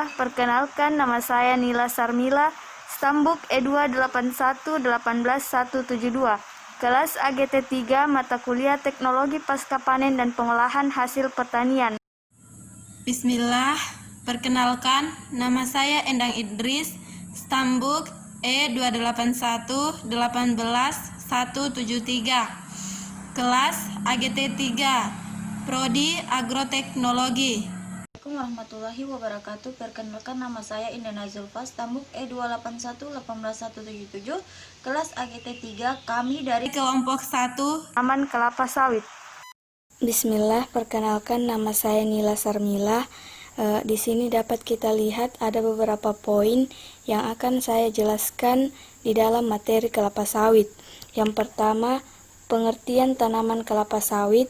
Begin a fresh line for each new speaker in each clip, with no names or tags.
Bismillah, perkenalkan nama saya Nila Sarmila, Stambuk E281-18172, kelas AGT 3, mata kuliah Teknologi Pasca Panen dan Pengolahan Hasil Pertanian.
Bismillah, perkenalkan nama saya Endang Idris, Stambuk E281-18173, kelas AGT 3, Prodi Agroteknologi.
Assalamualaikum warahmatullahi wabarakatuh. Perkenalkan nama saya Indana Zulfa, Stambuk E281-18177, kelas AGT 3. Kami dari
kelompok 1
Taman Kelapa Sawit.
Bismillah, perkenalkan nama saya Nila Sarmila. Di sini dapat kita lihat ada beberapa poin yang akan saya jelaskan di dalam materi kelapa sawit. Yang pertama, pengertian tanaman kelapa sawit.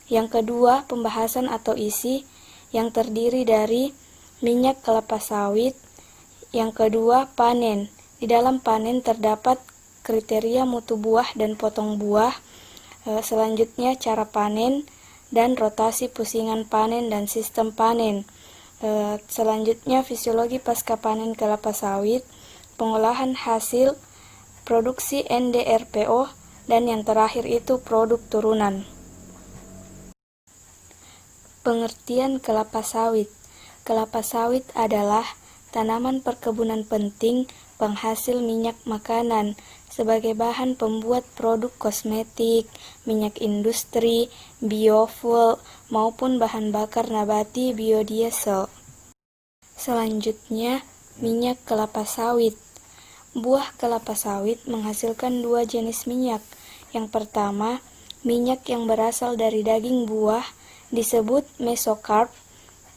Yang kedua, pembahasan atau isi yang terdiri dari minyak kelapa sawit. Yang kedua, panen. Di dalam panen terdapat kriteria mutu buah dan potong buah. Selanjutnya, cara panen dan rotasi pusingan panen dan sistem panen. Selanjutnya, fisiologi pasca panen kelapa sawit, pengolahan hasil, produksi NDRPO, dan yang terakhir itu produk turunan. Pengertian kelapa sawit. Kelapa sawit adalah tanaman perkebunan penting penghasil minyak makanan sebagai bahan pembuat produk kosmetik, minyak industri, biofuel, maupun bahan bakar nabati biodiesel. Selanjutnya, minyak kelapa sawit. Buah kelapa sawit menghasilkan dua jenis minyak. Yang pertama, minyak yang berasal dari daging buah disebut mesokarp,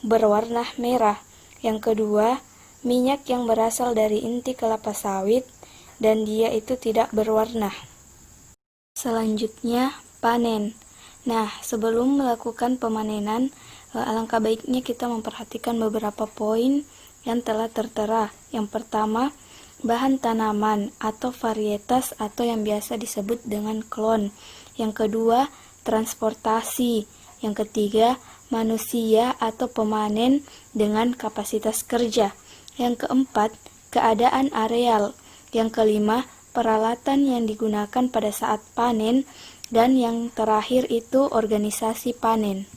berwarna merah. Yang kedua, minyak yang berasal dari inti kelapa sawit dan dia itu tidak berwarna. Selanjutnya, panen. Nah, sebelum melakukan pemanenan, alangkah baiknya kita memperhatikan beberapa poin yang telah tertera. Yang pertama, bahan tanaman atau varietas atau yang biasa disebut dengan klon. Yang kedua, transportasi. Yang ketiga, manusia atau pemanen dengan kapasitas kerja. Yang keempat, keadaan areal. Yang kelima, peralatan yang digunakan pada saat panen. Dan yang terakhir itu organisasi panen.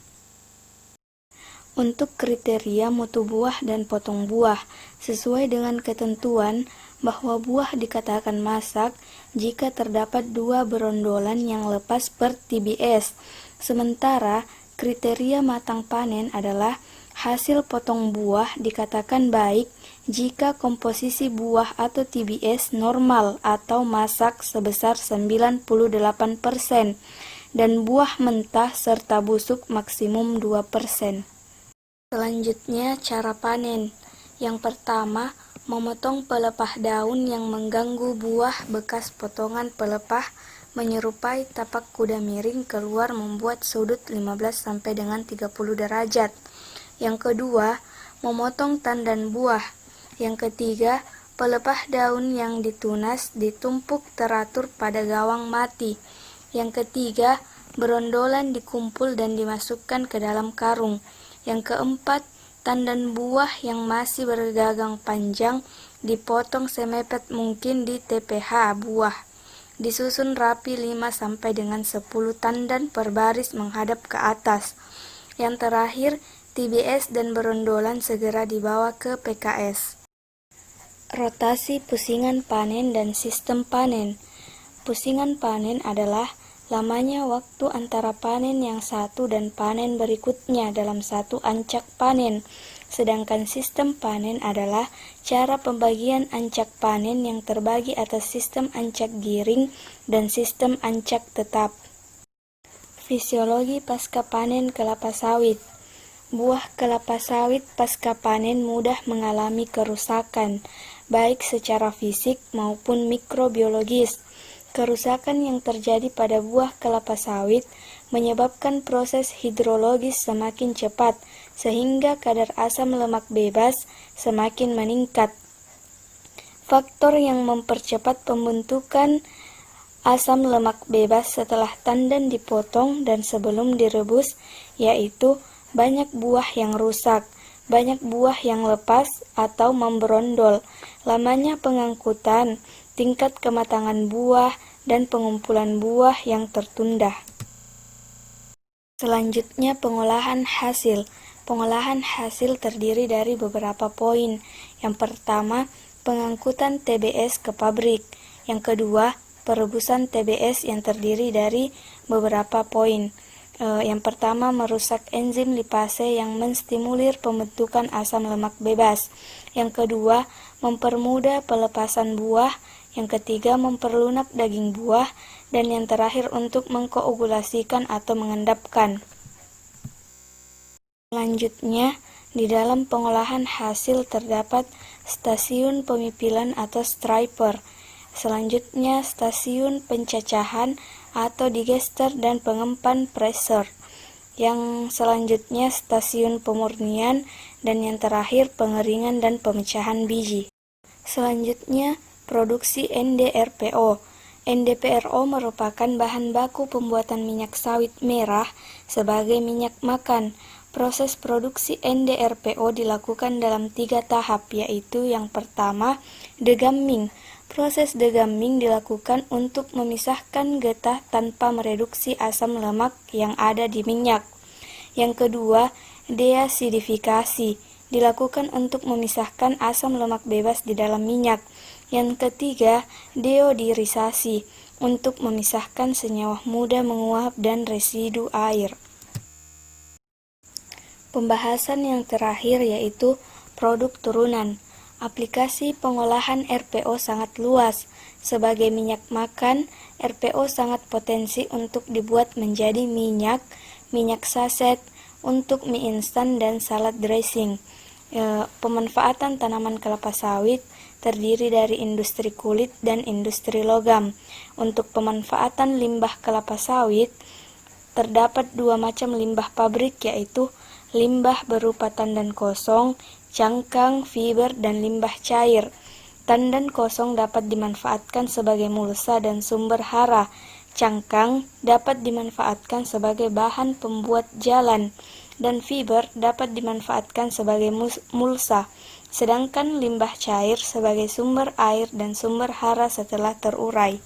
Untuk kriteria mutu buah dan potong buah, sesuai dengan ketentuan bahwa buah dikatakan masak jika terdapat dua berondolan yang lepas per TBS. Sementara kriteria matang panen adalah hasil potong buah dikatakan baik jika komposisi buah atau TBS normal atau masak sebesar 98% dan buah mentah serta busuk maksimum 2%. Selanjutnya, cara panen. Yang pertama, memotong pelepah daun yang mengganggu buah bekas potongan pelepah menyerupai tapak kuda miring keluar membuat sudut 15 sampai dengan 30 derajat. Yang kedua, memotong tandan buah. Yang ketiga, pelepah daun yang ditunas ditumpuk teratur pada gawang mati. Yang ketiga, berondolan dikumpul dan dimasukkan ke dalam karung. Yang keempat, tandan buah yang masih bergagang panjang dipotong semepet mungkin di TPH buah. Disusun rapi 5 sampai dengan 10 tandan per baris menghadap ke atas. Yang terakhir, TBS dan berondolan segera dibawa ke PKS. Rotasi pusingan panen dan sistem panen. Pusingan panen adalah lamanya waktu antara panen yang satu dan panen berikutnya dalam satu ancak panen. Sedangkan sistem panen adalah cara pembagian ancak panen yang terbagi atas sistem ancak giring dan sistem ancak tetap. Fisiologi pasca panen kelapa sawit. Buah kelapa sawit pasca panen mudah mengalami kerusakan, baik secara fisik maupun mikrobiologis. Kerusakan yang terjadi pada buah kelapa sawit menyebabkan proses hidrologis semakin cepat, sehingga kadar asam lemak bebas semakin meningkat. Faktor yang mempercepat pembentukan asam lemak bebas setelah tandan dipotong dan sebelum direbus yaitu banyak buah yang rusak, banyak buah yang lepas atau memberondol, lamanya pengangkutan, tingkat kematangan buah, dan pengumpulan buah yang tertunda. Selanjutnya, pengolahan hasil. Pengolahan hasil terdiri dari beberapa poin. Yang pertama, pengangkutan TBS ke pabrik. Yang kedua, perebusan TBS yang terdiri dari beberapa poin. Yang pertama, merusak enzim lipase yang menstimulir pembentukan asam lemak bebas. Yang kedua, mempermudah pelepasan buah. Yang ketiga, memperlunak daging buah. Dan yang terakhir, untuk mengkoagulasikan atau mengendapkan. Selanjutnya, di dalam pengolahan hasil terdapat stasiun pemipilan atau striper. Selanjutnya, stasiun pencacahan atau digester dan pengempan pressure. Yang selanjutnya, stasiun pemurnian, dan yang terakhir, pengeringan dan pemecahan biji. Selanjutnya, produksi NDRPO. NDPRO merupakan bahan baku pembuatan minyak sawit merah sebagai minyak makan. Proses produksi NDRPO dilakukan dalam 3 tahap, yaitu yang pertama, degamming. Proses degamming dilakukan untuk memisahkan getah tanpa mereduksi asam lemak yang ada di minyak. Yang kedua, deasidifikasi. Dilakukan untuk memisahkan asam lemak bebas di dalam minyak. Yang ketiga, deodorisasi. Untuk memisahkan senyawa mudah menguap dan residu air. Pembahasan yang terakhir yaitu produk turunan. Aplikasi pengolahan RPO sangat luas. Sebagai minyak makan, RPO sangat potensi untuk dibuat menjadi minyak, minyak saset, untuk mie instan dan salad dressing. Pemanfaatan tanaman kelapa sawit terdiri dari industri kulit dan industri logam. Untuk pemanfaatan limbah kelapa sawit, terdapat 2 macam limbah pabrik, yaitu limbah berupa tandan kosong, cangkang, fiber, dan limbah cair. Tandan kosong dapat dimanfaatkan sebagai mulsa dan sumber hara. Cangkang dapat dimanfaatkan sebagai bahan pembuat jalan, dan fiber dapat dimanfaatkan sebagai mulsa. Sedangkan limbah cair sebagai sumber air dan sumber hara setelah terurai.